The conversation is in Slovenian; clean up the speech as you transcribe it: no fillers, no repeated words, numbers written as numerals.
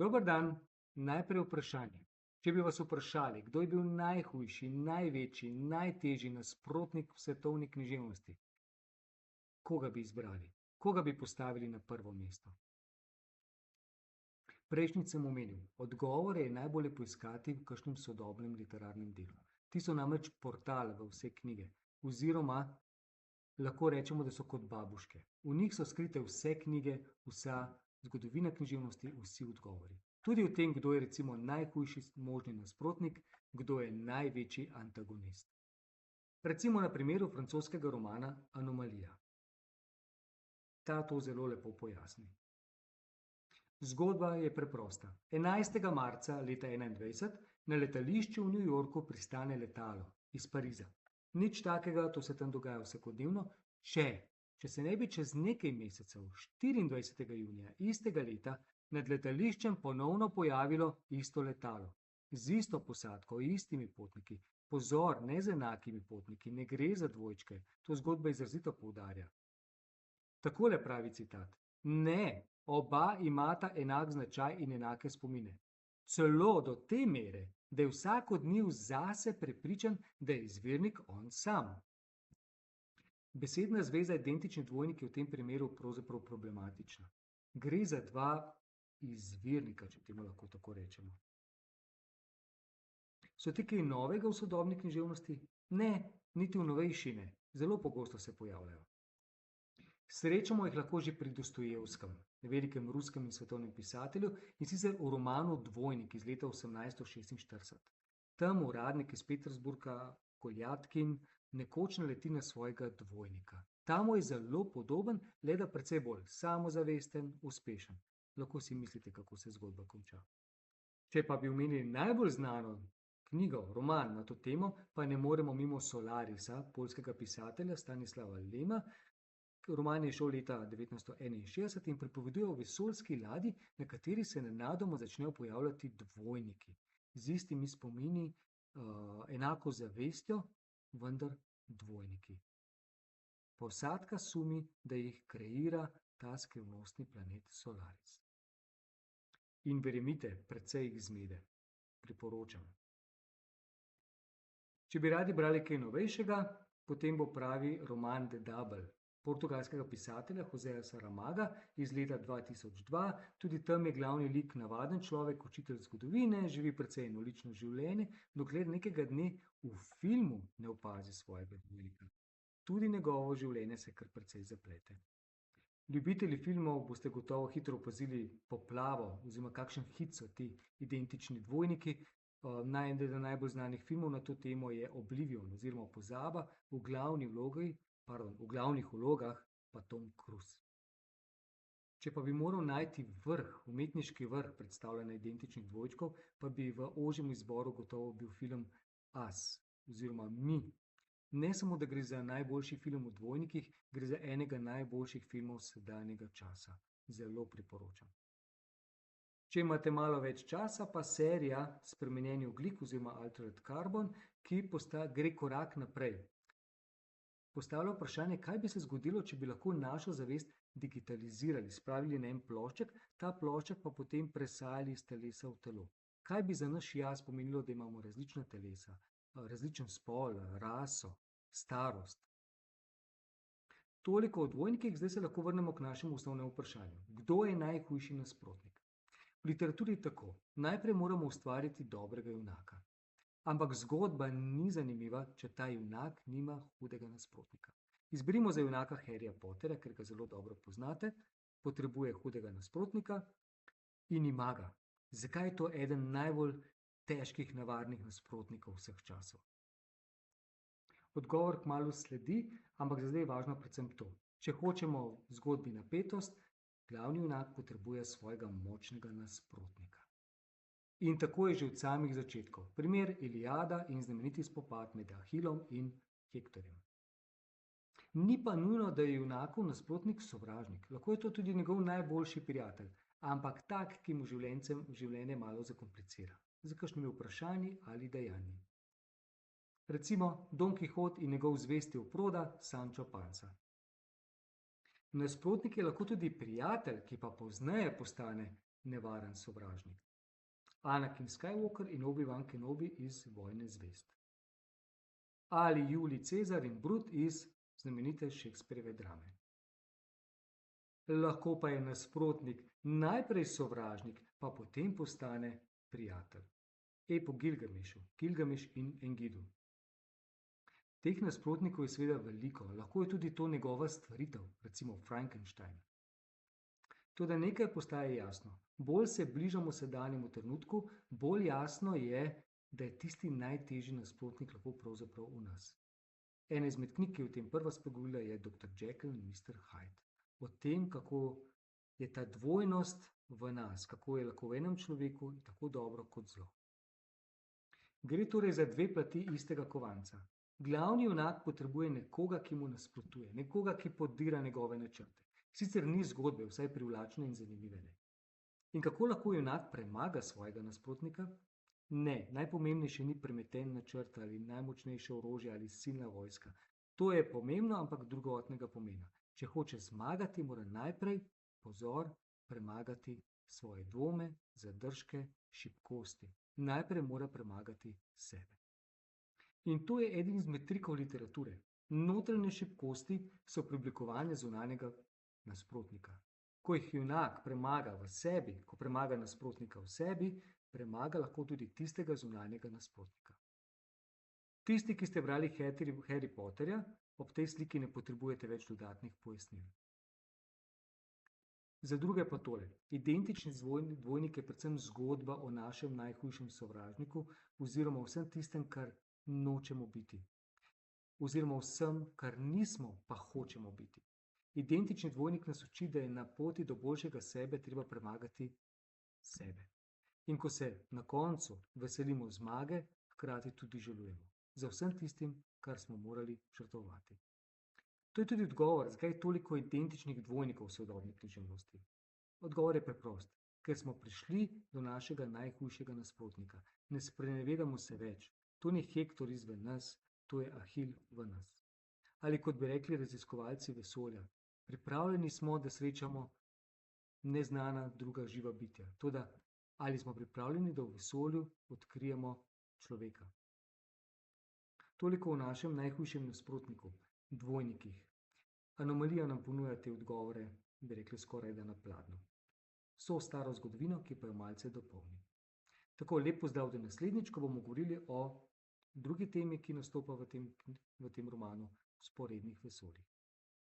Dober dan, najprej vprašanje. Če bi vas vprašali, kdo je bil najhujši, največji, najtežji nasprotnik v svetovni književnosti, koga bi izbrali? Koga bi postavili na prvo mesto? Prejšnjič sem omenil, odgovore je najbolje poiskati v kakšnem sodobnem literarnem delu. Ti so namreč portal v vse knjige, oziroma lahko rečemo, da so kot babuške. V njih so skrite vse knjige, vsa zgodovina književnosti, vsi odgovori. Tudi o tem, kdo je recimo najhujši možni nasprotnik, kdo je največji antagonist. Recimo na primeru francoskega romana Anomalija. Ta to zelo lepo pojasni. Zgodba je preprosta. 11. marca leta 2021 na letališču v New Yorku pristane letalo iz Pariza. Nič takega, to se tam dogaja vsakodnevno, če se ne bi čez nekaj mesecev, 24. junija istega leta, nad letališčem ponovno pojavilo isto letalo, z isto posadko, istimi potniki. Pozor, ne z enakimi potniki, ne gre za dvojčke, to zgodba izrazito poudarja. Takole pravi citat: ne, oba imata enak značaj in enake spomine. Celo do te mere, da je vsak od njiju zase prepričan, da je izvirnik on sam. Besedna zveza identični dvojniki v tem primeru pravzaprav problematična. Gre za dva izvirnika, če temu lahko tako rečemo. So ti kaj novega v sodobni književnosti? Ne, niti v novejši ne. Zelo pogosto se pojavljajo. Srečamo jih lahko že pri Dostojevskem, velikem ruskem in svetovnem pisatelju, in sicer v romanu Dvojnik iz leta 1846. Tam uradnik iz Petersburga, Koljatkin, nekoč naleti na svojega dvojnika. Ta mu je zelo podoben, le da precej bolj samozavesten, uspešen. Lahko si mislite, kako se zgodba konča. Če pa bi omenili najbolj znano knjigo, roman na to temo, pa ne moremo mimo Solarisa, poljskega pisatelja Stanislava Lema. Roman je šel leta 1961 in pripoveduje o vesoljski ladji, na kateri se nenadoma začnejo pojavljati dvojniki. Z istimi spomini, enako zavestjo, vendar dvojniki. Posadka sumi, da jih kreira ta skrivnostni planet Solaris. In verjemite, precej jih zmede. Priporočam. Če bi radi brali kaj novejšega, potem bo pravi roman The Double portugalskega pisatelja Joseja Saramaga iz leta 2002. Tudi tam je glavni lik navaden človek, učitelj zgodovine, živi precej enolično življenje, dokler nekega dne v filmu ne opazi svojega dvojnika. Tudi njegovo življenje se kar precej zaplete. Ljubitelji filmov boste gotovo hitro opazili poplavo oziroma kakšen hit so ti identični dvojniki. Eden najbolj znanih filmov na to temo je Oblivion oziroma Pozaba, v glavnih vlogah pa Tom Cruise. Če pa bi moral najti umetniški vrh predstavljanja identičnih dvojčkov, pa bi v ožjem izboru gotovo bil film Us oziroma Mi. Ne samo, da gre za najboljši film o dvojnikih, gre za enega najboljših filmov sedanjega časa. Zelo priporočam. Če imate malo več časa, pa serija Spremenjeni ogljik oziroma Altered Carbon, ki gre korak naprej. Postavlja vprašanje, kaj bi se zgodilo, če bi lahko našo zavest digitalizirali, spravili na en plošček, ta plošček pa potem presajali iz telesa v telo. Kaj bi za naš jaz pomenilo, da imamo različna telesa, različen spol, raso, starost? Toliko o dvojnikih, zdaj se lahko vrnemo k našemu osnovnemu vprašanju. Kdo je najhujši nasprotnik? V literaturi je tako. Najprej moramo ustvariti dobrega junaka. Ampak zgodba ni zanimiva, če ta junak nima hudega nasprotnika. Izberimo za junaka Harryja Potterja, ker ga zelo dobro poznate, potrebuje hudega nasprotnika in ima ga. Zakaj je to eden najbolj težkih, nevarnih nasprotnikov vseh časov? Odgovor kmalu sledi, ampak za zdaj je važno predvsem to. Če hočemo v zgodbi napetost, glavni junak potrebuje svojega močnega nasprotnika. In tako je že od samih začetkov. Primer Iliada in znameniti spopad med Ahilom in Hektorjem. Ni pa nujno, da je junakov nasprotnik sovražnik. Lahko je to tudi njegov najboljši prijatelj, ampak tak, ki mu življenje malo zakomplicira. Z kakšnimi vprašanji ali dejanji. Recimo Don Kihot in njegov zvesti oproda Sancho Panza. Nasprotnik je lahko tudi prijatelj, ki pa pozneje postane nevaren sovražnik. Anakin Skywalker in Obi-Wan Kenobi iz Vojne zvezd. Ali Julij Cezar in Brut iz znamenite Shakespearjeve drame. Lahko pa je nasprotnik najprej sovražnik, pa potem postane prijatelj. Epo Gilgamešu, Gilgameš in Enkidu. Teh nasprotnikov je seveda veliko, lahko je tudi to njegova stvaritev, recimo Frankenstein. Toda nekaj postaje jasno. Bolj se bližamo sedanjemu trenutku, bolj jasno je, da je tisti najtežji nasprotnik lahko pravzaprav v nas. Ena izmed knjig, ki je o tem prva spregovorila, je Dr. Jekyll in Mr. Hyde. O tem, kako je ta dvojnost v nas, kako je lahko v enem človeku tako dobro kot zlo. Gre torej za dve plati istega kovanca. Glavni junak potrebuje nekoga, ki mu nasprotuje, nekoga, ki podira njegove načrte. Sicer ni zgodbe, vsaj privlačne in zanimive ne. In kako lahko junak premaga svojega nasprotnika? Ne, najpomembnejše ni premeten načrt ali najmočnejše orožje ali silna vojska. To je pomembno, ampak drugotnega pomena. Če hoče zmagati, mora najprej, pozor, premagati svoje dvome, zadržke, šibkosti. Najprej mora premagati sebe. In to je eden izmed trikov literature. Notranje šibkosti so preoblikovanje zunanjega nasprotnika. Ko jih junak premaga v sebi, ko premaga nasprotnika v sebi, premaga lahko tudi tistega zunanjega nasprotnika. Tisti, ki ste brali Harry Potterja, ob tej sliki ne potrebujete več dodatnih pojasnil. Za druge pa tole. Identični dvojnik je predvsem zgodba o našem najhujšem sovražniku oziroma vsem tistem, kar nočemo biti. Oziroma vsem, kar nismo, pa hočemo biti. Identični dvojnik nas uči, da je na poti do boljšega sebe treba premagati sebe. In ko se na koncu veselimo zmage, hkrati tudi žalujemo za vsem tistim, kar smo morali žrtvovati. To je tudi odgovor, zakaj je toliko identičnih dvojnikov v sodobni književnosti. Odgovor je preprost, ker smo prišli do našega najhujšega nasprotnika. Ne sprenevedamo se več. To ni Hektor izven nas, to je Ahil v nas. Ali kot bi rekli raziskovalci vesolja, pripravljeni smo, da srečamo neznana druga živa bitja. Toda, ali smo pripravljeni, da v vesolju odkrijemo človeka? Toliko o našem najhujšem nasprotniku, dvojnikih. Anomalija nam ponuja te odgovore, bi rekli skoraj da na pladnju. So staro zgodovino, ki pa jo malce dopolni. Tako, lep pozdrav do naslednjič, ko bomo govorili o drugi temi, ki nastopa v tem romanu, vzporednih vesoljih.